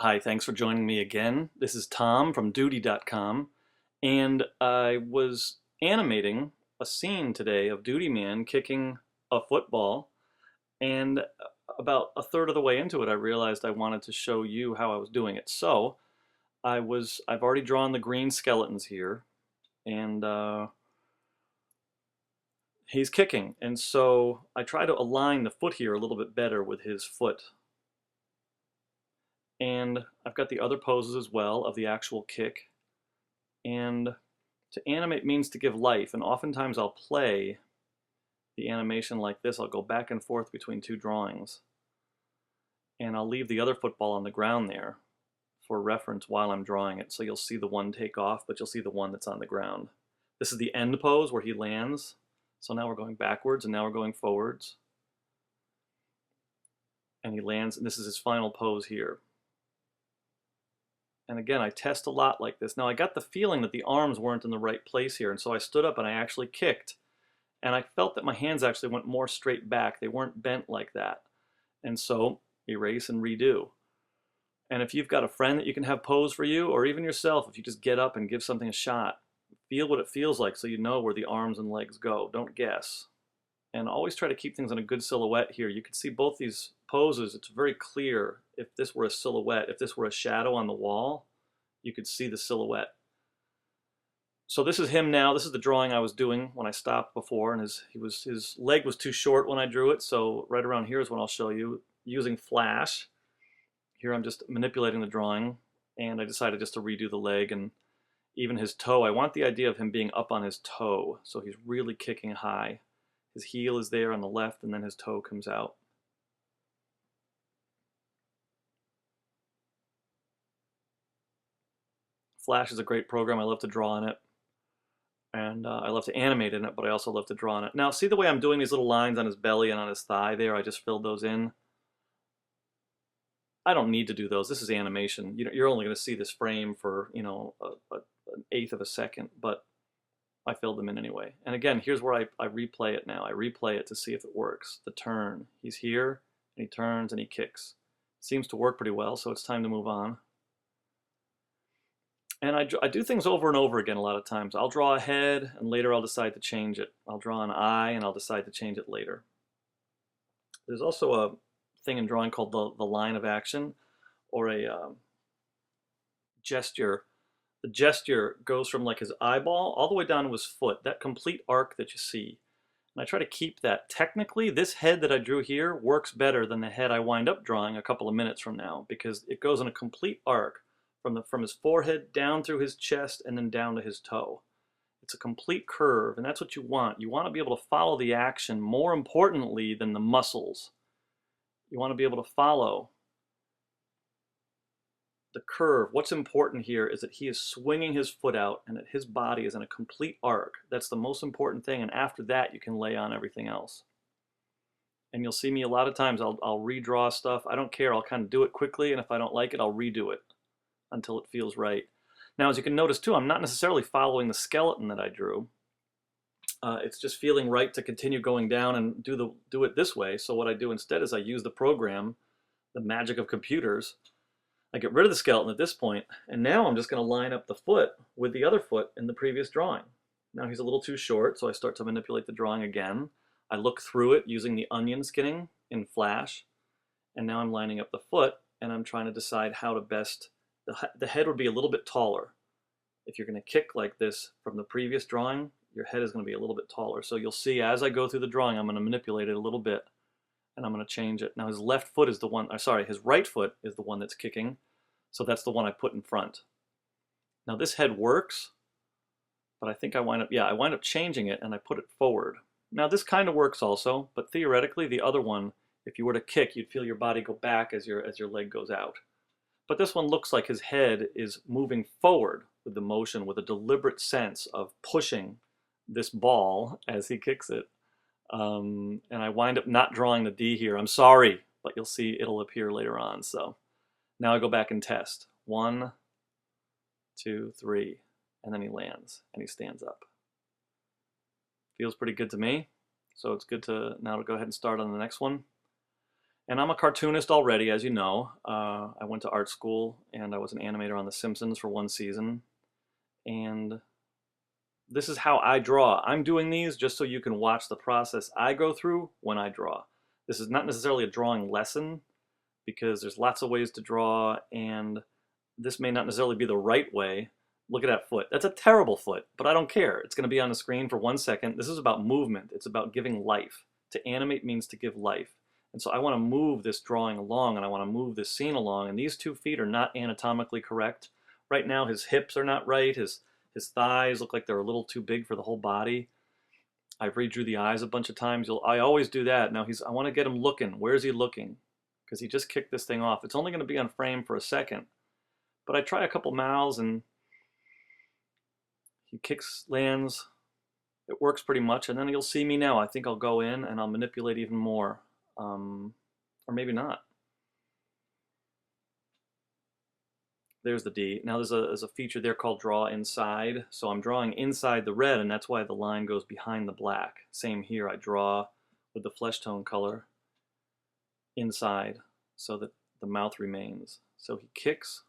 Hi, thanks for joining me again. This is Tom from doodie.com, and I was animating a scene today of Doodieman kicking a football, and about a third of the way into it, I realized I wanted to show you how I was doing it. So I've already drawn the green skeletons here, and he's kicking, and so I try to align the foot here a little bit better with his foot. And I've got the other poses as well of the actual kick. And to animate means to give life, and oftentimes I'll play the animation like this. I'll go back and forth between two drawings, and I'll leave the other football on the ground there for reference while I'm drawing it. So you'll see the one take off, but you'll see the one that's on the ground. This is the end pose where he lands. So now we're going backwards, and now we're going forwards. And he lands, and this is his final pose here. And again, I test a lot like this. Now I got the feeling that the arms weren't in the right place here, and so I stood up and I actually kicked. And I felt that my hands actually went more straight back. They weren't bent like that. And so erase and redo. And if you've got a friend that you can have pose for you, or even yourself, if you just get up and give something a shot, feel what it feels like so you know where the arms and legs go. Don't guess. And always try to keep things in a good silhouette here. You can see both these poses. It's very clear if this were a silhouette, if this were a shadow on the wall, you could see the silhouette. So this is him now. This is the drawing I was doing when I stopped before, and his leg was too short when I drew it, so right around here is when I'll show you. Using Flash, here I'm just manipulating the drawing, and I decided just to redo the leg and even his toe. I want the idea of him being up on his toe, so he's really kicking high. His heel is there on the left, and then his toe comes out. Flash is a great program. I love to draw in it, and I love to animate in it, but I also love to draw in it. Now, see the way I'm doing these little lines on his belly and on his thigh there? I just filled those in. I don't need to do those. This is animation. You're only going to see this frame for, an eighth of a second, but I filled them in anyway. And again, here's where I replay it now. I replay it to see if it works. The turn. He's here, and he turns, and he kicks. Seems to work pretty well, so it's time to move on. And I do things over and over again a lot of times. I'll draw a head, and later I'll decide to change it. I'll draw an eye, and I'll decide to change it later. There's also a thing in drawing called the line of action, or a gesture. The gesture goes from like his eyeball all the way down to his foot, that complete arc that you see. And I try to keep that. Technically, this head that I drew here works better than the head I wind up drawing a couple of minutes from now, because it goes in a complete arc from his forehead down through his chest and then down to his toe. It's a complete curve, and that's what you want. You want to be able to follow the action more importantly than the muscles. You want to be able to follow the curve. What's important here is that he is swinging his foot out and that his body is in a complete arc. That's the most important thing, and after that you can lay on everything else. And you'll see me a lot of times, I'll redraw stuff. I don't care, I'll kind of do it quickly, and if I don't like it, I'll redo it until it feels right. Now, as you can notice too, I'm not necessarily following the skeleton that I drew. It's just feeling right to continue going down and do it this way. So what I do instead is I use the program, the magic of computers. I get rid of the skeleton at this point, and now I'm just going to line up the foot with the other foot in the previous drawing. Now he's a little too short, so I start to manipulate the drawing again. I look through it using the onion skinning in Flash, and now I'm lining up the foot, and I'm trying to decide how to best. The head would be a little bit taller. If you're going to kick like this from the previous drawing, your head is going to be a little bit taller. So you'll see as I go through the drawing, I'm going to manipulate it a little bit, and I'm going to change it. Now his left foot is the one, his right foot is the one that's kicking, so that's the one I put in front. Now this head works, but I think I wind up changing it, and I put it forward. Now this kind of works also, but theoretically the other one, if you were to kick, you'd feel your body go back as your leg goes out. But this one looks like his head is moving forward with the motion, with a deliberate sense of pushing this ball as he kicks it. And I wind up not drawing the D here. I'm sorry, but you'll see it'll appear later on. So now I go back and test. 1, 2, 3, and then he lands and he stands up. Feels pretty good to me. So it's good to now to go ahead and start on the next one. And I'm a cartoonist already, as you know. I went to art school and I was an animator on The Simpsons for one season. And this is how I draw. I'm doing these just so you can watch the process I go through when I draw. This is not necessarily a drawing lesson because there's lots of ways to draw, and this may not necessarily be the right way. Look at that foot. That's a terrible foot, but I don't care. It's going to be on the screen for 1 second. This is about movement. It's about giving life. To animate means to give life. And so I want to move this drawing along, and I want to move this scene along, and these 2 feet are not anatomically correct. Right now his hips are not right. His thighs look like they're a little too big for the whole body. I've redrew the eyes a bunch of times. I always do that. Now I want to get him looking. Where's he looking? Because he just kicked this thing off. It's only going to be on frame for a second. But I try a couple mouths and he kicks, lands. It works pretty much. And then you'll see me now. I think I'll go in and I'll manipulate even more. Or maybe not. There's the D. Now there's a feature there called draw inside. So I'm drawing inside the red, and that's why the line goes behind the black. Same here. I draw with the flesh tone color inside so that the mouth remains. So he kicks.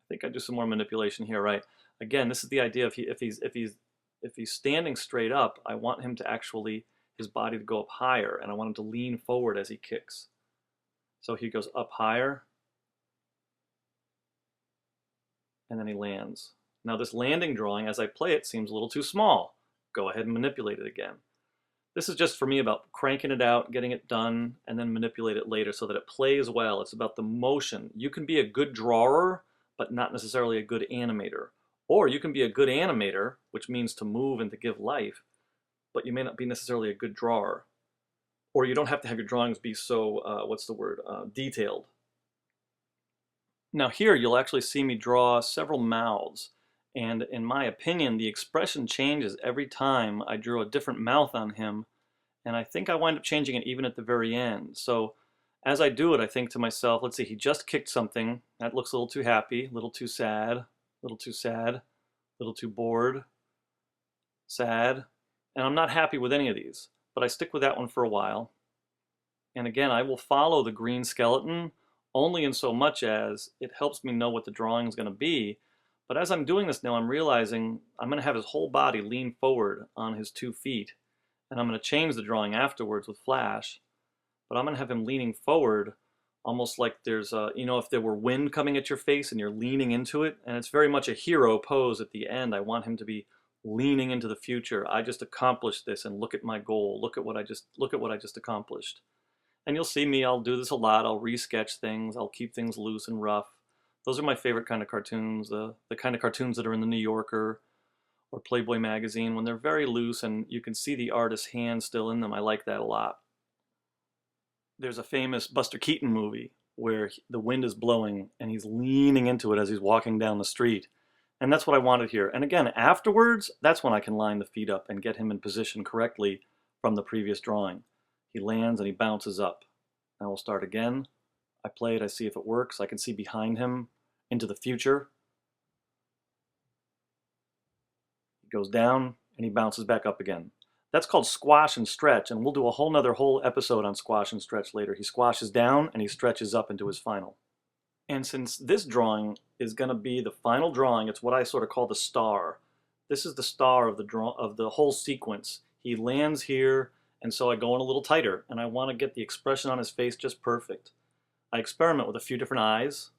I think I do some more manipulation here, right? Again, this is the idea. If he's standing straight up, I want him to actually, his body to go up higher, and I want him to lean forward as he kicks. So he goes up higher, and then he lands. Now this landing drawing, as I play it, seems a little too small. Go ahead and manipulate it again. This is just for me about cranking it out, getting it done, and then manipulate it later so that it plays well. It's about the motion. You can be a good drawer, but not necessarily a good animator. Or you can be a good animator, which means to move and to give life, but you may not be necessarily a good drawer. Or you don't have to have your drawings be so, detailed. Now here you'll actually see me draw several mouths, and in my opinion the expression changes every time I drew a different mouth on him, and I think I wind up changing it even at the very end. So as I do it, I think to myself, let's see, he just kicked something. That looks a little too happy, a little too sad, a little too sad, a little too bored, sad, and I'm not happy with any of these, but I stick with that one for a while. And again, I will follow the green skeleton only in so much as it helps me know what the drawing is going to be. But as I'm doing this now, I'm realizing I'm going to have his whole body lean forward on his 2 feet. And I'm going to change the drawing afterwards with flash. But I'm going to have him leaning forward almost like there's a, if there were wind coming at your face and you're leaning into it. And it's very much a hero pose at the end. I want him to be leaning into the future. I just accomplished this, and look at my goal. Look at what I just accomplished. And you'll see me, I'll do this a lot. I'll re-sketch things. I'll keep things loose and rough. Those are my favorite kind of cartoons, the kind of cartoons that are in the New Yorker or Playboy magazine, when they're very loose and you can see the artist's hand still in them. I like that a lot. There's a famous Buster Keaton movie where the wind is blowing and he's leaning into it as he's walking down the street. And that's what I wanted here. And again, afterwards, that's when I can line the feet up and get him in position correctly from the previous drawing. He lands and he bounces up. Now we'll start again. I play it, I see if it works. I can see behind him into the future. He goes down and he bounces back up again. That's called squash and stretch, and we'll do a whole episode on squash and stretch later. He squashes down and he stretches up into his final. And since this drawing is going to be the final drawing, it's what I sort of call the star. This is the star of the whole sequence. He lands here, and so I go in a little tighter, and I want to get the expression on his face just perfect. I experiment with a few different eyes.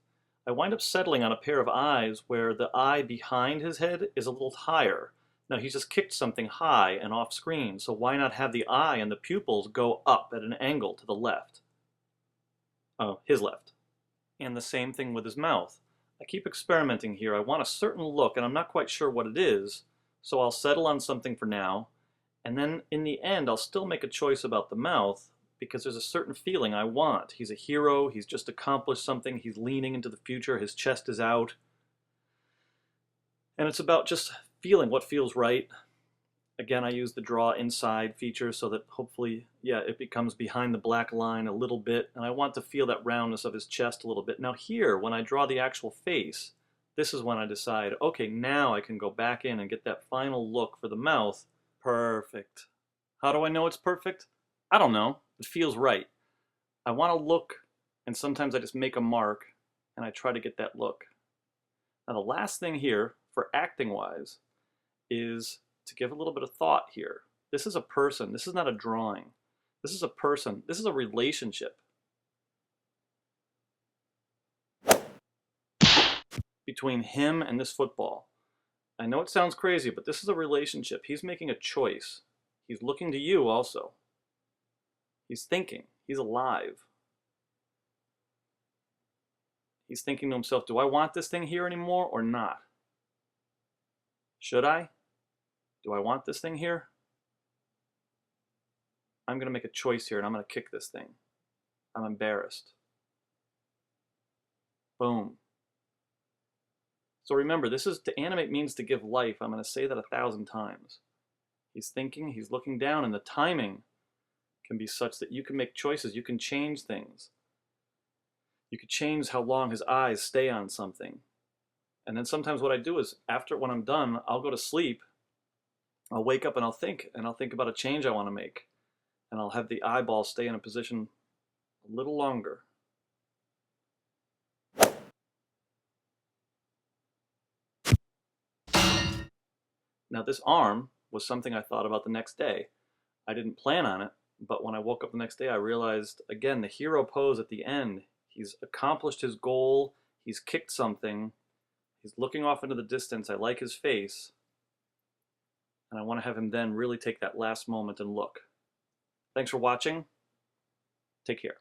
I wind up settling on a pair of eyes where the eye behind his head is a little higher. Now he's just kicked something high and off screen, so why not have the eye and the pupils go up at an angle to the left? Oh, his left. And the same thing with his mouth. I keep experimenting here. I want a certain look, and I'm not quite sure what it is, so I'll settle on something for now. And then in the end, I'll still make a choice about the mouth because there's a certain feeling I want. He's a hero. He's just accomplished something. He's leaning into the future. His chest is out. And it's about just feeling what feels right. Again, I use the draw inside feature so that hopefully, it becomes behind the black line a little bit. And I want to feel that roundness of his chest a little bit. Now here, when I draw the actual face, this is when I decide, okay, now I can go back in and get that final look for the mouth. Perfect. How do I know it's perfect? I don't know. It feels right. I want to look, and sometimes I just make a mark and I try to get that look. Now the last thing here for acting wise is to give a little bit of thought here. This is a person. This is not a drawing. This is a person. This is a relationship between him and this football. I know it sounds crazy, but this is a relationship. He's making a choice. He's looking to you also. He's thinking. He's alive. He's thinking to himself, do I want this thing here anymore or not? Should I? Do I want this thing here? I'm going to make a choice here and I'm going to kick this thing. I'm embarrassed. Boom. So remember, this is to animate means to give life. I'm going to say that 1,000 times. He's thinking, he's looking down, and the timing can be such that you can make choices. You can change things. You could change how long his eyes stay on something. And then sometimes what I do is when I'm done, I'll go to sleep. I'll wake up and I'll think about a change I want to make. And I'll have the eyeball stay in a position a little longer. Now this arm was something I thought about the next day. I didn't plan on it, but when I woke up the next day, I realized, again, the hero pose at the end. He's accomplished his goal. He's kicked something. He's looking off into the distance. I like his face. And I want to have him then really take that last moment and look. Thanks for watching. Take care.